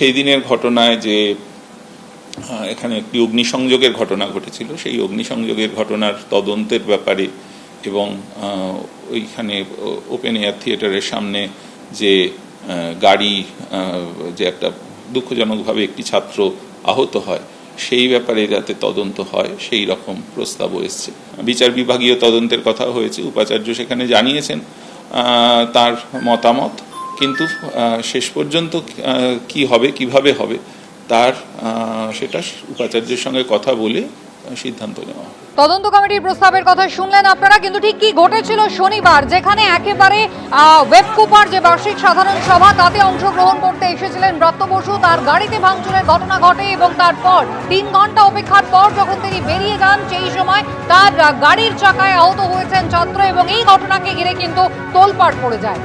সেই দিনের ঘটনায় যে এখানে একটি অগ্নিসংযোগের ঘটনা ঘটেছিল, সেই অগ্নিসংযোগের ঘটনার তদন্তের ব্যাপারে এবং ওইখানে ওপেন এয়ার থিয়েটারের সামনে যে গাড়ি যে একটা দুঃখজনকভাবে একটি ছাত্র আহত হয়, সেই ব্যাপারে যাতে তদন্ত হয় সেই রকম প্রস্তাবও এসছে। বিচার বিভাগীয় তদন্তের কথা হয়েছে, উপাচার্য সেখানে জানিয়েছেন তার মতামত, কিন্তু শেষ পর্যন্ত কি হবে, কিভাবে হবে, তার সেটা উপাচার্যের সঙ্গে কথা বলে সিদ্ধান্ত নেওয়া। তদন্ত কমিটির প্রস্তাবের কথা শুনলেন আপনারা, কিন্তু ঠিক কি ঘটেছিল শনিবার, যেখানে একেবারে ওয়েবকুপার যে বার্ষিক সাধারণ সভা তাতে অংশগ্রহণ করতে এসেছিলেন ব্রাত্য বসু, তার গাড়িতে ভাঙচুরের ঘটনা ঘটে এবং তারপর 3 ঘন্টা অপেক্ষার পর যখন তিনি বেরিয়ে যান, সেই সময় তার গাড়ির চাকায় আহত হয়েছেন ছাত্র এবং এই ঘটনাকে ঘিরে কিন্তু তোলপাড় পড়ে যায়।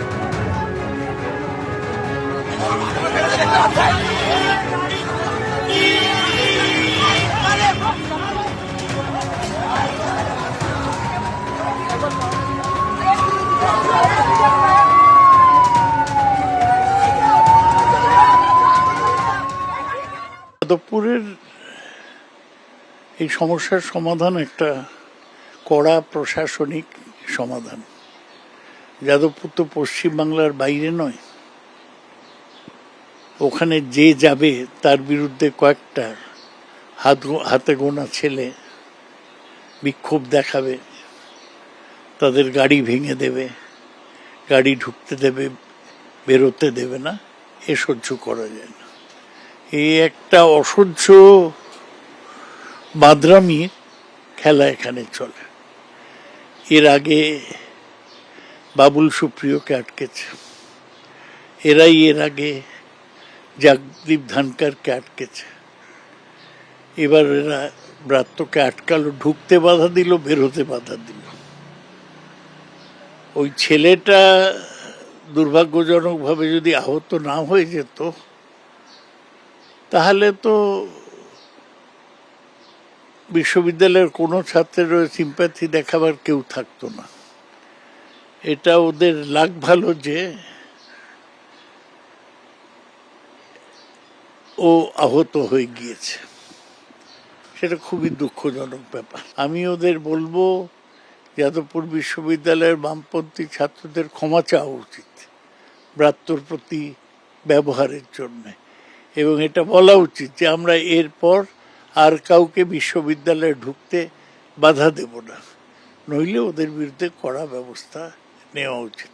যাদবপুরের এই সমস্যার সমাধান একটা কড়া প্রশাসনিক সমাধান। যাদবপুর তো পশ্চিমবাংলার বাইরে নয়, ওখানে যে যাবে তার বিরুদ্ধে কয়েকটা হাতে গোনা ছেলে বিক্ষোভ দেখাবে, তাদের গাড়ি ভেঙে দেবে, গাড়ি ঢুকতে দেবে, বেরোতে দেবে না, এ সহ্য করা যায় না। এই একটা অসহ্য বাদরামির খেলা এখানে চলে। এর আগে বাবুল সুপ্রিয়কে আটকেছে, এরাই এর আগে জগদীপ ধনকরকে আটকেছে, এবার এরা ব্রাত্যকে আটকালো, ঢুকতে বাধা দিল, বেরোতে বাধা দিল। ওই ছেলেটা দুর্ভাগ্যজনকভাবে যদি আহত না হয়ে যেত তাহলে তো বিশ্ববিদ্যালয়ের কোনো ছাত্রের সিম্প্যাথি দেখাবার কেউ থাকতো না। এটা ওদের লাগ ভালো যে ও আহত হয়ে গিয়েছে, সেটা খুবই দুঃখজনক ব্যাপার। আমি ওদের বলবো যাদবপুর বিশ্ববিদ্যালয়ের বামপন্থী ছাত্রদের ক্ষমা চাওয়া উচিত ব্রাত্যর প্রতি ব্যবহারের জন্যে, এবং এটা বলা উচিত যে আমরা এরপর আর কাউকে বিশ্ববিদ্যালয়ে ঢুকতে বাধা দেব না, নইলে ওদের বিরুদ্ধে কড়া ব্যবস্থা নেওয়া উচিত।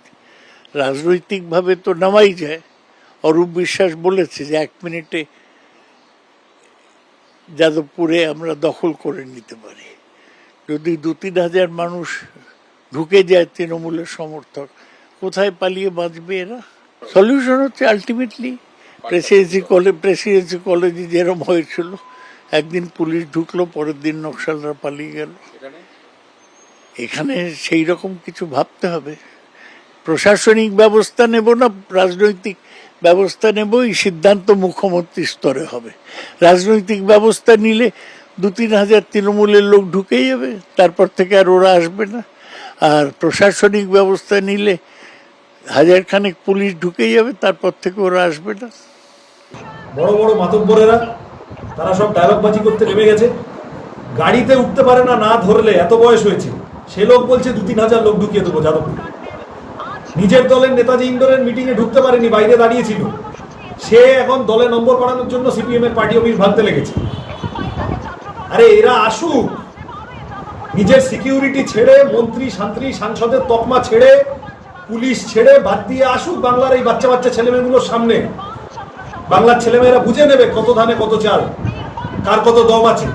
রাজনৈতিকভাবে তো নামাই যায়। অরূপ বিশ্বাস বলেছে যে 1 মিনিটে যাদবপুরে আমরা দখল করে নিতে পারি। যদি 2-3 হাজার মানুষ ঢুকে যায় তৃণমূলের সমর্থক, কোথায় পালিয়ে বাঁচবে এরা? সলিউশন হচ্ছে আলটিমেটলি প্রেসিডেন্সি কলেজে যেরকম হয়েছিল, একদিন পুলিশ ঢুকলো, পরের দিন নকশালরা পালিয়ে গেল। এখানে সেই রকম কিছু ভাবতে হবে। প্রশাসনিক ব্যবস্থা নেব না রাজনৈতিক ব্যবস্থা নেব, এই সিদ্ধান্ত মুখ্যমন্ত্রী স্তরে হবে। রাজনৈতিক ব্যবস্থা নিলে 2-3 হাজার তৃণমূলের লোক ঢুকেই যাবে, তারপর থেকে আর ওরা আসবে না। আর প্রশাসনিক ব্যবস্থা নিলে 1000 খানেক পুলিশ ঢুকেই যাবে, তারপর থেকে ওরা আসবে না। বড় বড় মাতব্বরেরা তারা সব ডায়লগবাজি করতে নেমে গেছে। গাড়িতে উঠতে পারে না, না ধরলে, এত বয়স হয়েছে, সে লোক বলছে 2-3 হাজার লোক ঢুকিয়ে দেবো যাদবপুর। নিজের দলের নেতাজি ইন্ডোরের মিটিংয়ে ঢুকতে পারেনি, বাইরে দাঁড়িয়েছিল, সে এখন দলে নম্বর বাড়ানোর জন্য সিপিএম এর পার্টি অফিস ভাঙতে লেগেছে। আরে এরা আসুক, নিজের সিকিউরিটি ছেড়ে, মন্ত্রী শান্ত্রী সাংসদের তকমা ছেড়ে, পুলিশ ছেড়ে, বাদ দিয়ে আসুক বাংলার এই বাচ্চা বাচ্চা ছেলেমেয়েগুলোর সামনে। বাংলার ছেলেমেয়েরা বুঝে নেবে কত ধানে কত চাল, কার কত দম আছে।